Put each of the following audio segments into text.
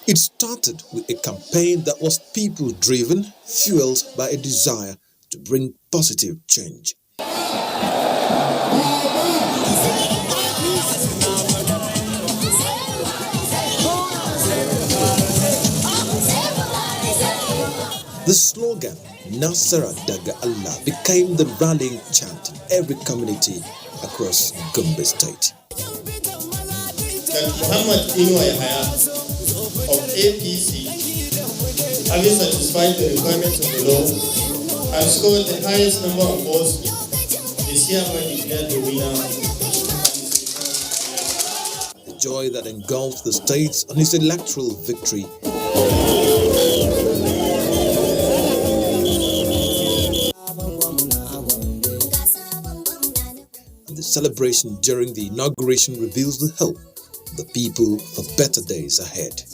It started with a campaign that was people-driven, fueled by a desire to bring positive change. The slogan, Nasara Daga Allah, became the rallying chant in every community across Gombe State. Inuwa Yahaha of APC, having satisfied the requirements of the law and scored the highest number of votes, is hereby declared the winner. The joy that engulfed the states on his electoral victory and the celebration during the inauguration reveals the hope of the people for better days ahead.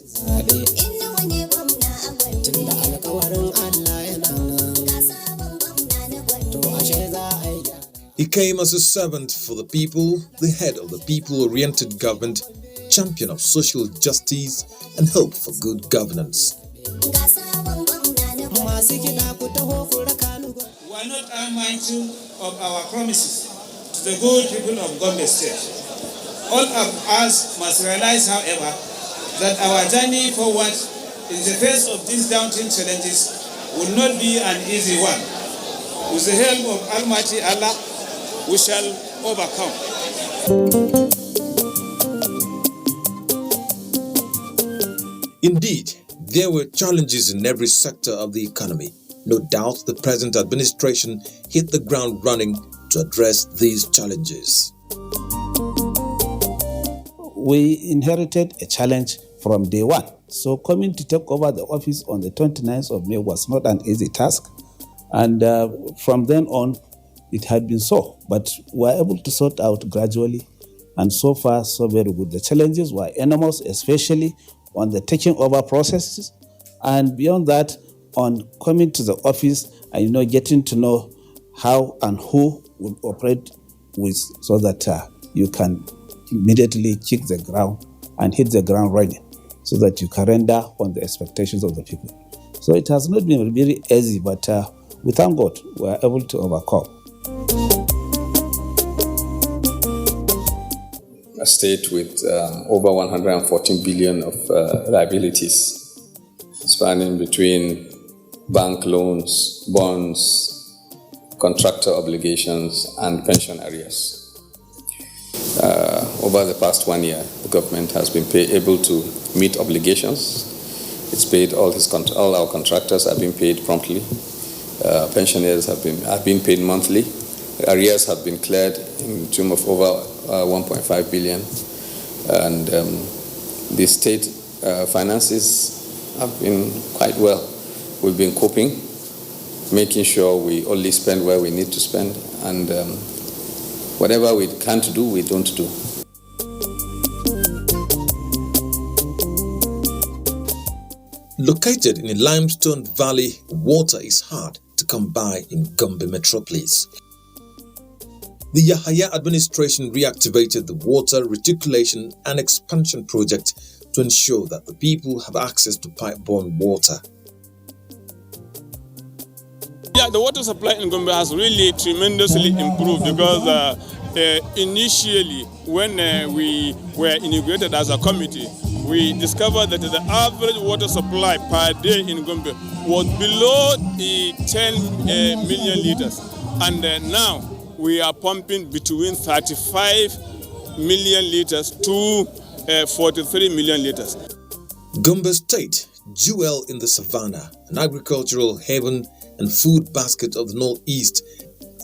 He came as a servant for the people, the head of the people-oriented government, champion of social justice and hope for good governance. We are not unmindful of our promises to the good people of Gombe State. All of us must realize, however, that our journey forward in the face of these daunting challenges will not be an easy one. With the help of Almighty Allah, we shall overcome. Indeed, there were challenges in every sector of the economy. No doubt the present administration hit the ground running to address these challenges. We inherited a challenge from day one. So coming to take over the office on the 29th of May was not an easy task. And from then on, it had been so. But we were able to sort out gradually. And so far, so very good. The challenges were enormous, especially on the taking over processes. And beyond that, on coming to the office and getting to know how and who will operate with, so that you can immediately kick the ground and hit the ground running, so that you can render on the expectations of the people. So it has not been very easy, but we thank God we are able to overcome. A state with over 114 billion of liabilities, spanning between bank loans, bonds, contractor obligations, and pension arrears. Over the past 1 year, the government has been able to meet obligations. It's paid all our contractors have been paid promptly. Pensioners have been paid monthly. Arrears have been cleared in the tune of over 1.5 billion, and the state finances have been quite well. We've been coping, making sure we only spend where we need to spend, and whatever we can't do, we don't do. Located in a limestone valley, water is hard to come by in Gombe metropolis. The Yahaha administration reactivated the water reticulation and expansion project to ensure that the people have access to pipe-borne water. Yeah, the water supply in Gombe has really tremendously improved because initially when we were integrated as a committee, we discovered that the average water supply per day in Gombe was below 10 million liters. And now we are pumping between 35 million liters to 43 million liters. Gombe State, jewel in the savannah, an agricultural haven and food basket of the Northeast,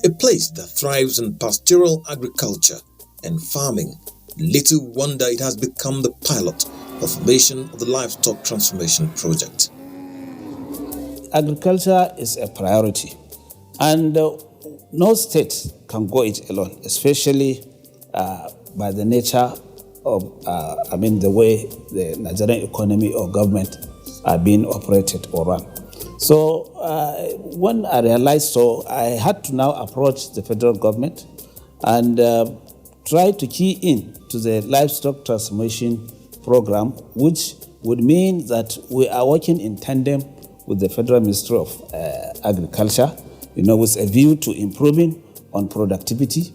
a place that thrives in pastoral agriculture and farming. Little wonder it has become the pilot of formation of the Livestock Transformation Project. Agriculture is a priority, and no state can go it alone, especially by the nature of, the way the Nigerian economy or government are being operated or run. So when I realized so, I had to now approach the federal government and try to key in to the livestock transformation program, which would mean that we are working in tandem with the Federal Ministry of Agriculture, with a view to improving on productivity,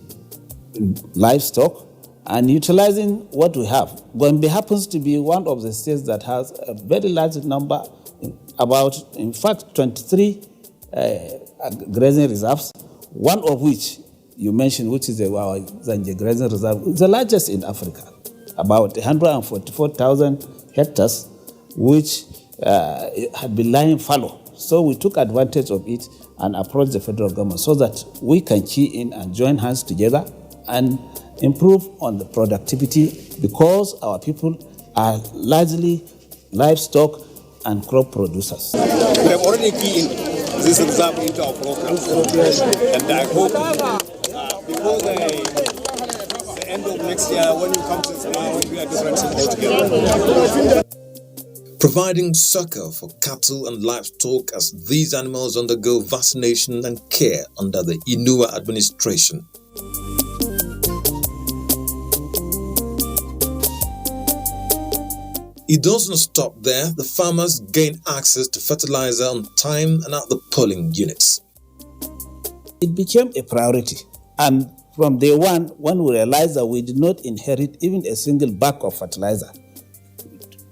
livestock, and utilizing what we have. Gombe happens to be one of the states that has a very large number, in fact, 23 grazing reserves, one of which you mentioned, which is our Zanje Grazing Reserve, is the largest in Africa, about 144,000 hectares, which had been lying fallow. So we took advantage of it and approached the federal government so that we can key in and join hands together and improve on the productivity, because our people are largely livestock and crop producers. We have already keyed in this reserve into our program, and I hope before the end of next year, when you come to this, it will be a different thing altogether. Providing succor for cattle and livestock as these animals undergo vaccination and care under the Inuwa administration. It does not stop there. The farmers gain access to fertilizer on time and at the polling units. It became a priority, and from day one, when we realized that we did not inherit even a single bag of fertilizer,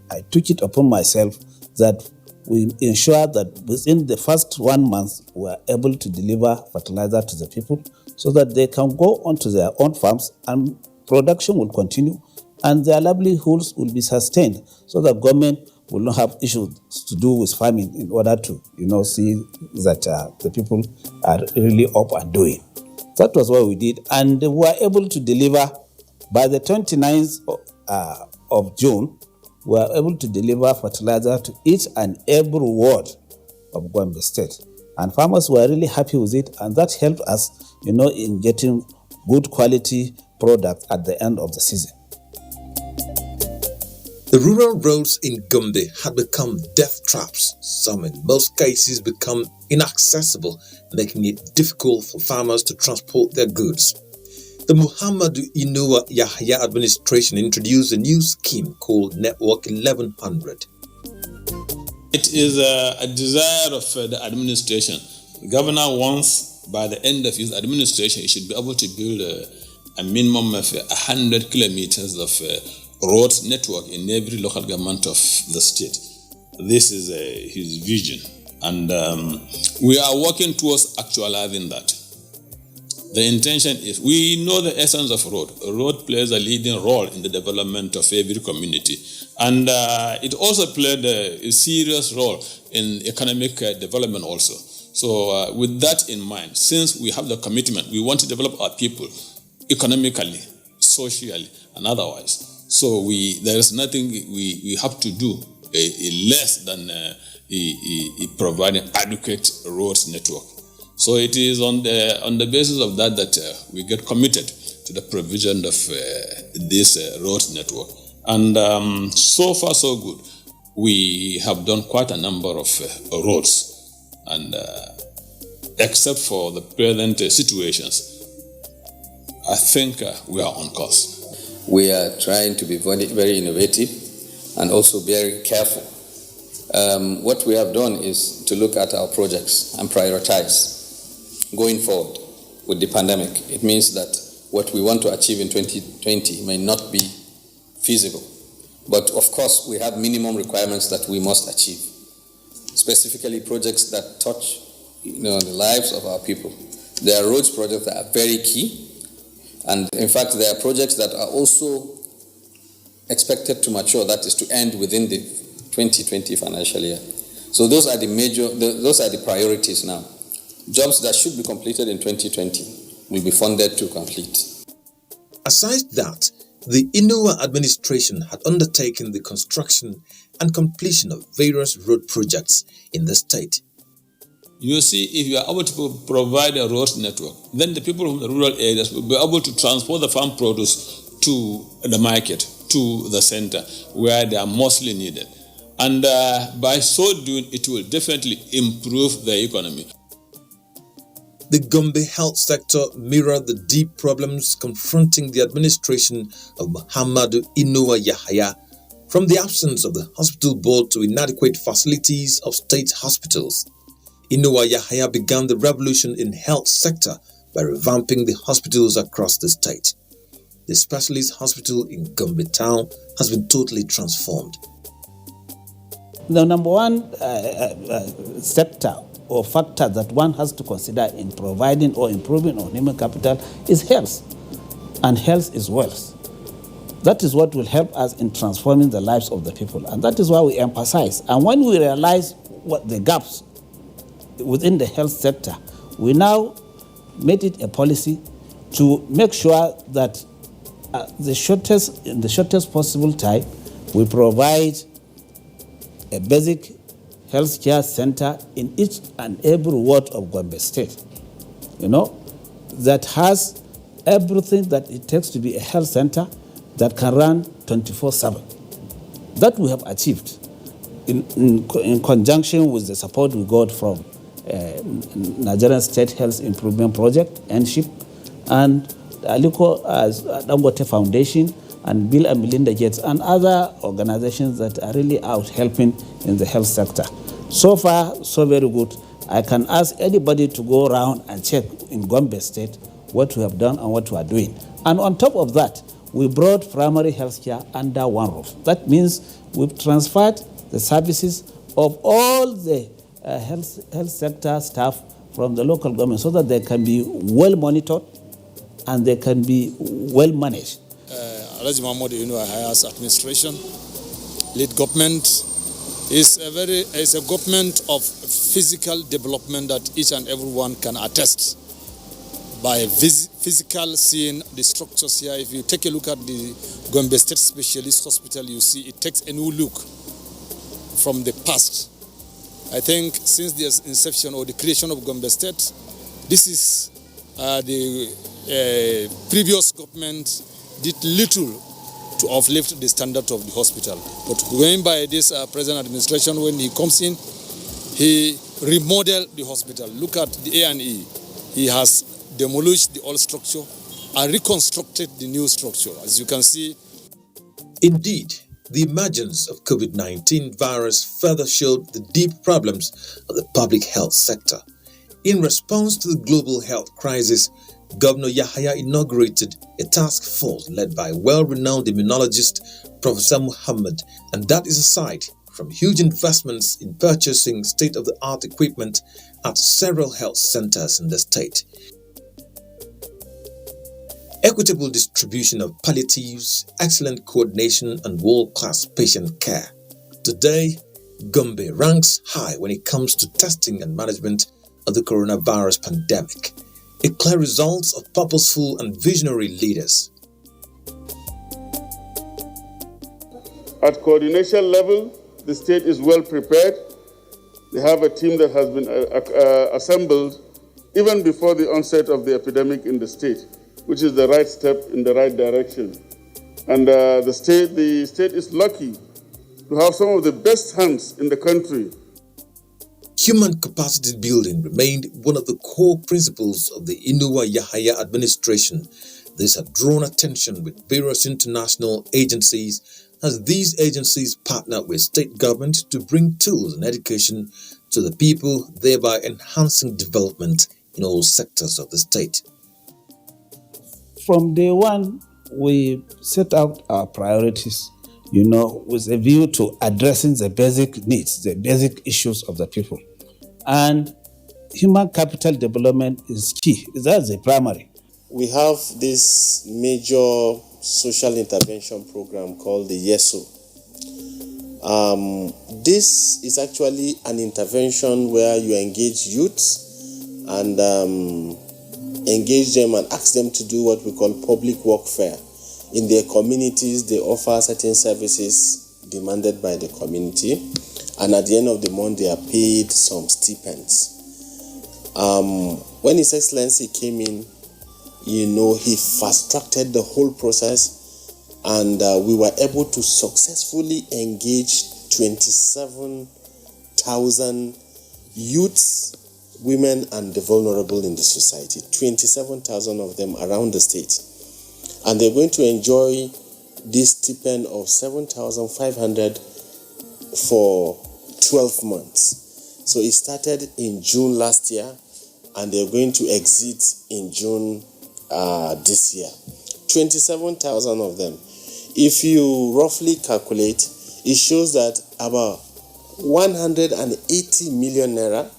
I took it upon myself that we ensure that within the first 1 month, we are able to deliver fertilizer to the people so that they can go onto their own farms and production will continue and their livelihoods will be sustained, so that government will not have issues to do with farming in order to, see that the people are really up and doing. That was what we did, and we were able to deliver by the 29th of June. We were able to deliver fertilizer to each and every ward of Gombe State. And farmers were really happy with it, and that helped us, in getting good quality products at the end of the season. The rural roads in Gombe had become death traps. Some, in most cases, become inaccessible, making it difficult for farmers to transport their goods. The Muhammadu Inuwa Yahaha administration introduced a new scheme called Network 1100. It is a desire of the administration. The governor wants, by the end of his administration, he should be able to build a minimum of 100 kilometers of road network in every local government of the state. This is his vision, and we are working towards actualizing that. The intention is, we know the essence of road. A road plays a leading role in the development of every community, and it also played a serious role in economic development also. So with that in mind, since we have the commitment, we want to develop our people economically, socially, and otherwise. So there is nothing we have to do less than providing adequate roads network. So it is on the basis of that we get committed to the provision of this roads network. And so far so good. We have done quite a number of roads, and except for the present situations, I think we are on course. We are trying to be very, very innovative and also very careful. What we have done is to look at our projects and prioritize going forward with the pandemic. It means that what we want to achieve in 2020 may not be feasible. But of course, we have minimum requirements that we must achieve, specifically projects that touch the lives of our people. There are roads projects that are very key. And in fact, there are projects that are also expected to mature, that is to end within the 2020 financial year. So those are the priorities now. Jobs that should be completed in 2020 will be funded to complete. Aside that, the Inuwa administration had undertaken the construction and completion of various road projects in the state. You see, if you are able to provide a road network, then the people from the rural areas will be able to transport the farm produce to the market, to the center, where they are mostly needed. And by so doing, it will definitely improve the economy. The Gombe health sector mirrored the deep problems confronting the administration of Muhammadu Inuwa Yahaha From the absence of the hospital board to inadequate facilities of state hospitals, Inuwa Yahaha began the revolution in health sector by revamping the hospitals across the state. The specialist hospital in Gombe town has been totally transformed. The number one sector or factor that one has to consider in providing or improving on human capital is health. And health is wealth. That is what will help us in transforming the lives of the people. And that is why we emphasize. And when we realize what the gaps within the health sector, we now made it a policy to make sure that in the shortest possible time, we provide a basic health care center in each and every ward of Gombe State, that has everything that it takes to be a health center that can run 24/7. That we have achieved in conjunction with the support we got from Nigerian State Health Improvement Project, NSHIP, and Aliko Dangote Foundation, and Bill and Melinda Gates, and other organizations that are really out helping in the health sector. So far, so very good. I can ask anybody to go around and check in Gombe State what we have done and what we are doing. And on top of that, we brought primary health care under one roof. That means we've transferred the services of all the health sector staff from the local government so that they can be well monitored and they can be well managed. Alaji Mahmoud Inuwa Yahaha's administration, lead government, is a government of physical development that each and everyone can attest by physical seeing the structures here. If you take a look at the Gombe State Specialist Hospital, you see it takes a new look from the past. I think since the inception or the creation of Gombe State, this is the previous government did little to uplift the standard of the hospital. But going by this present administration, when he comes in, he remodeled the hospital. Look at the A&E. He has demolished the old structure and reconstructed the new structure, as you can see. Indeed, the emergence of COVID-19 virus further showed the deep problems of the public health sector. In response to the global health crisis, Governor Yahaha inaugurated a task force led by well-renowned immunologist Professor Muhammad, and that is aside from huge investments in purchasing state-of-the-art equipment at several health centers in the state. Equitable distribution of palliatives, excellent coordination, and world-class patient care. Today, Gombe ranks high when it comes to testing and management of the coronavirus pandemic. A clear result of purposeful and visionary leaders. At coordination level, the state is well prepared. They have a team that has been assembled even before the onset of the epidemic in the state, which is the right step in the right direction. And the state is lucky to have some of the best hands in the country. Human capacity building remained one of the core principles of the Inuwa Yahaha administration. This had drawn attention with various international agencies, as these agencies partner with state government to bring tools and education to the people, thereby enhancing development in all sectors of the state. From day one, we set out our priorities, with a view to addressing the basic needs, the basic issues of the people. And human capital development is key. That's the primary. We have this major social intervention program called the YESO. This is actually an intervention where you engage youths and engage them and ask them to do what we call public workfare. In their communities, they offer certain services demanded by the community, and at the end of the month, they are paid some stipends. When His Excellency came in, he fast-tracked the whole process, and we were able to successfully engage 27,000 youths, women, and the vulnerable in the society. 27,000 of them around the state. And they're going to enjoy this stipend of 7,500 for 12 months. So it started in June last year, and they're going to exit in June this year. 27,000 of them. If you roughly calculate, it shows that about 180 million naira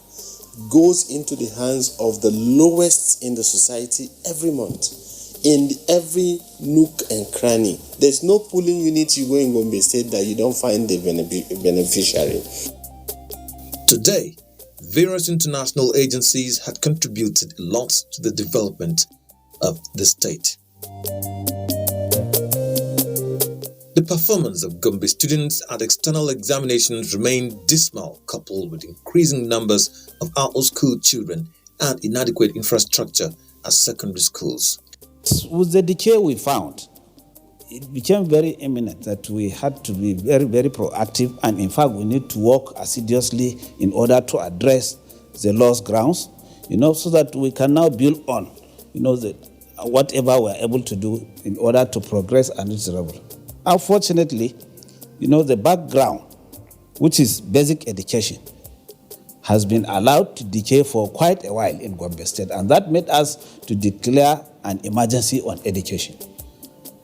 goes into the hands of the lowest in the society every month, in every nook and cranny. There's no polling unit you go in Gombe State that you don't find the beneficiary. Today, various international agencies had contributed a lot to the development of the state. The performance of Gombe students at external examinations remained dismal, coupled with increasing numbers of out-of-school children and inadequate infrastructure at secondary schools. With the decay we found, it became very imminent that we had to be very, very proactive, and in fact we need to work assiduously in order to address the lost grounds, so that we can now build on, whatever we're able to do in order to progress and reach the level. Unfortunately, the background, which is basic education, has been allowed to decay for quite a while in Gombe State, and that made us to declare an emergency on education.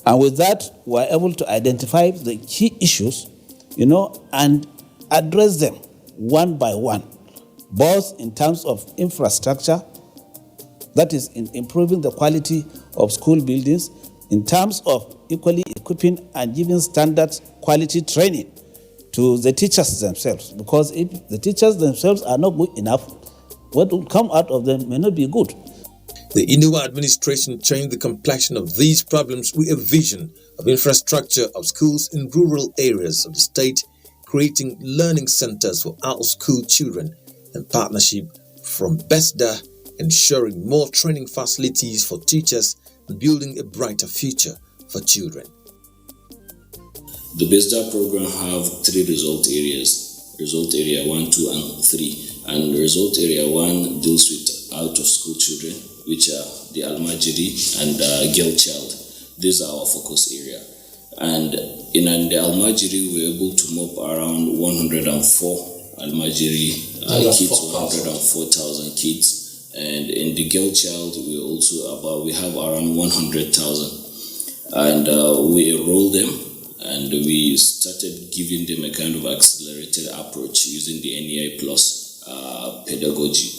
And with that, we were able to identify the key issues, and address them one by one, both in terms of infrastructure, that is in improving the quality of school buildings, in terms of equally equipping and giving standard quality training to the teachers themselves. Because if the teachers themselves are not good enough, what will come out of them may not be good. The Inuwa administration changed the complexion of these problems with a vision of infrastructure of schools in rural areas of the state, creating learning centers for out-of-school children in partnership from BESDA, ensuring more training facilities for teachers and building a brighter future for children. The BESDA program have 3 result areas: result area 1, 2, and 3. And result area 1 deals with out-of-school children, which are the Almajiri and girl child. These are our focus area. And in the Almajiri, we were able to mop around 104 Almajiri kids, 104,000 kids. And in the girl child, we have around 100,000. And we enrolled them, and we started giving them a kind of accelerated approach using the NEI Plus pedagogy.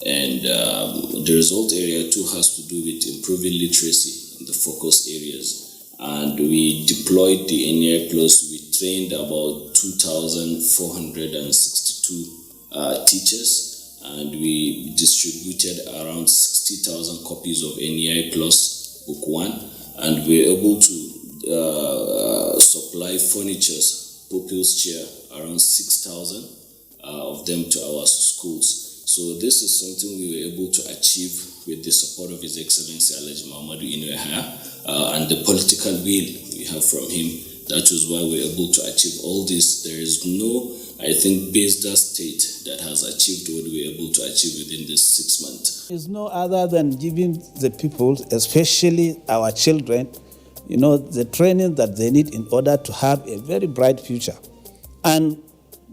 And the result area 2 has to do with improving literacy in the focus areas. And we deployed the NEI Plus. We trained about 2,462 teachers, and we distributed around 60,000 copies of NEI Plus Book 1, and we were able to supply furnitures, pupils' chair, around 6,000 of them to our schools. So this is something we were able to achieve with the support of His Excellency Alhaji Muhammadu Inuwa and the political will we have from him. That is why we're able to achieve all this. There is no, BESDA state that has achieved what we were able to achieve within this 6 months. It's no other than giving the people, especially our children, the training that they need in order to have a very bright future. And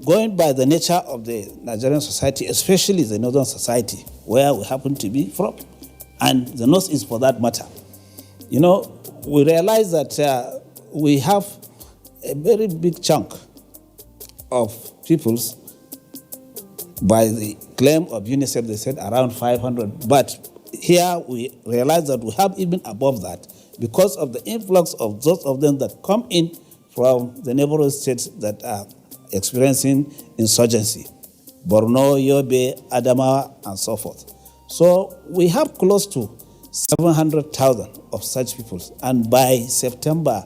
going by the nature of the Nigerian society, especially the Northern society, where we happen to be from, and the Northeast for that matter, we realize that we have a very big chunk of peoples, by the claim of UNICEF, they said around 500. But here we realize that we have even above that because of the influx of those of them that come in from the neighboring states that are experiencing insurgency, Borno, Yobe, Adamawa, and so forth. So we have close to 700,000 of such people. And by September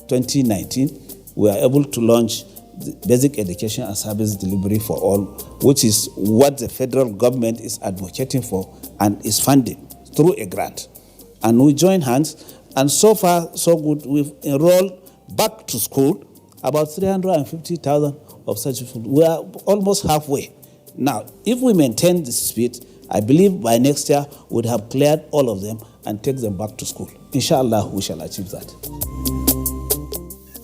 2019, we are able to launch the basic education and service delivery for all, which is what the federal government is advocating for and is funding through a grant. And we join hands, and so far, so good. We've enrolled back to school about 350,000 of such people. We are almost halfway. Now, if we maintain this speed, I believe by next year we would have cleared all of them and take them back to school. Inshallah, we shall achieve that.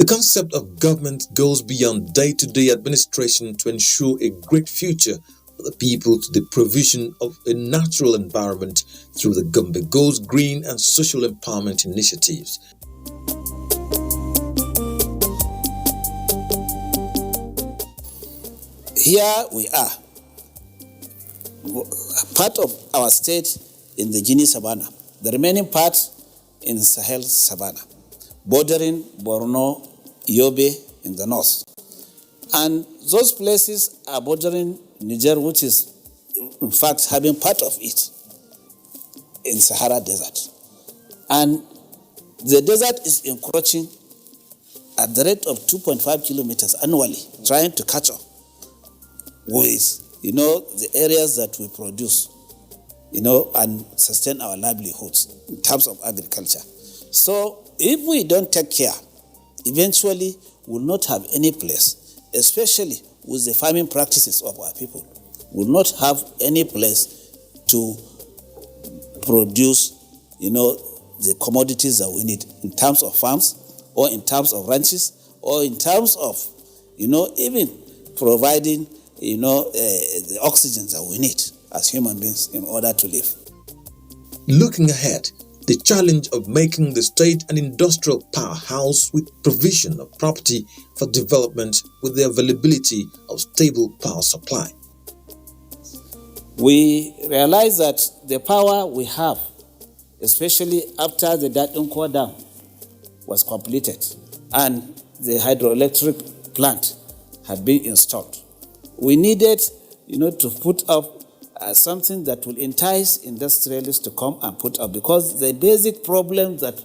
The concept of government goes beyond day-to-day administration to ensure a great future for the people to the provision of a natural environment through the Gombe Goes Green and social empowerment initiatives. Here we are, part of our state in the Guinea Savannah, the remaining part in Sahel Savannah, bordering Borno, Yobe in the north. And those places are bordering Niger, which is in fact having part of it in Sahara Desert. And the desert is encroaching at the rate of 2.5 kilometers annually, trying to catch up with, the areas that we produce, and sustain our livelihoods in terms of agriculture. So if we don't take care, eventually we'll not have any place, especially with the farming practices of our people, we'll not have any place to produce, the commodities that we need in terms of farms or in terms of ranches or in terms of, even providing the oxygen that we need as human beings in order to live. Looking ahead, the challenge of making the state an industrial powerhouse with provision of property for development with the availability of stable power supply. We realize that the power we have, especially after the Datunko Dam was completed and the hydroelectric plant had been installed, we needed, to put up something that will entice industrialists to come and put up, because the basic problem that,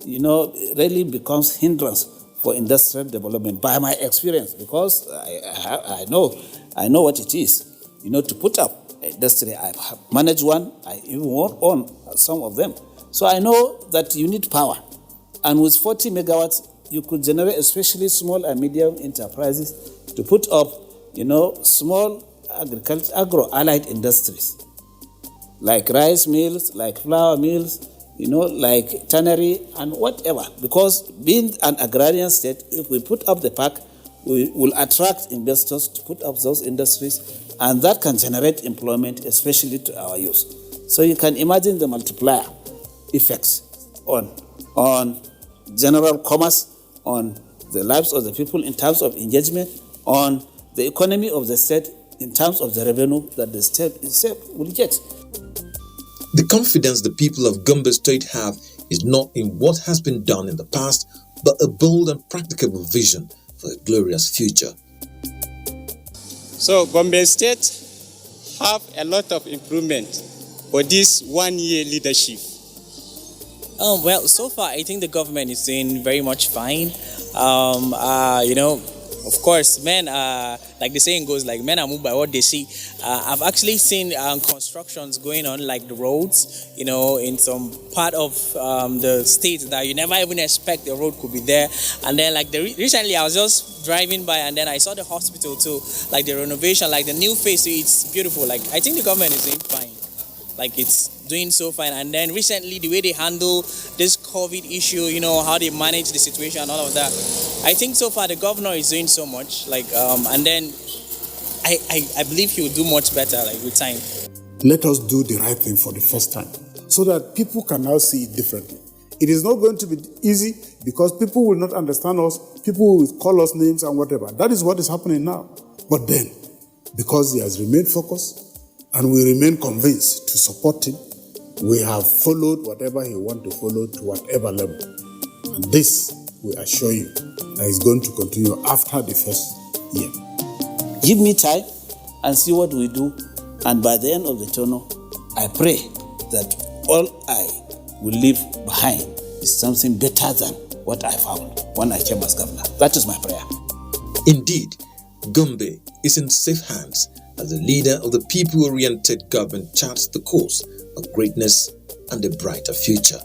really becomes hindrance for industrial development, by my experience, because I know what it is, to put up industry. I've managed one, I even own some of them. So I know that you need power. And with 40 megawatts, you could generate, especially small and medium enterprises, to put up small agro-allied industries, like rice mills, like flour mills, like tannery and whatever. Because being an agrarian state, if we put up the park, we will attract investors to put up those industries, and that can generate employment, especially to our youth. So you can imagine the multiplier effects on general commerce, on the lives of the people in terms of engagement, on the economy of the state in terms of the revenue that the state itself will get. The confidence the people of Gombe State have is not in what has been done in the past, but a bold and practicable vision for a glorious future. So Gombe State have a lot of improvement for this 1 year leadership. Well, so far I think the government is doing very much fine. Of course, men are, like the saying goes, like men are moved by what they see. I've actually seen constructions going on, like the roads, in some part of the state that you never even expect the road could be there. And then recently I was just driving by and then I saw the hospital too, like the renovation, like the new face, it's beautiful. Like I think the government is doing fine. Like it's doing so fine. And then recently the way they handle this COVID issue, how they manage the situation and all of that. I think so far the governor is doing so much. And then I believe he will do much better with time. Let us do the right thing for the first time so that people can now see it differently. It is not going to be easy because people will not understand us. People will call us names and whatever. That is what is happening now. But then, because he has remained focused, and we remain convinced to support him, we have followed whatever he wants to follow to whatever level. And this, we assure you, that is going to continue after the first year. Give me time and see what we do. And by the end of the tunnel, I pray that all I will leave behind is something better than what I found when I came as governor. That is my prayer. Indeed, Gombe is in safe hands as the leader of the people-oriented government charts the course of greatness and a brighter future.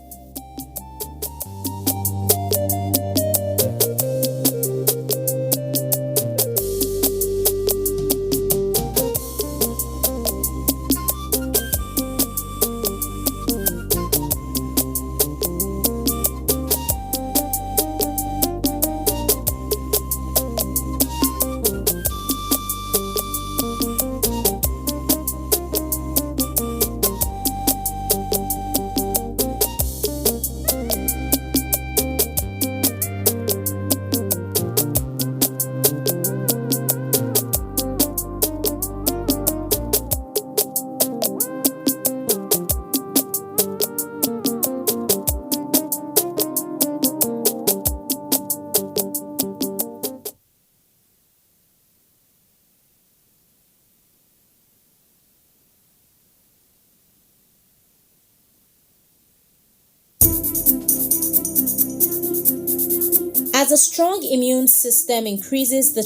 as a strong immune system increases the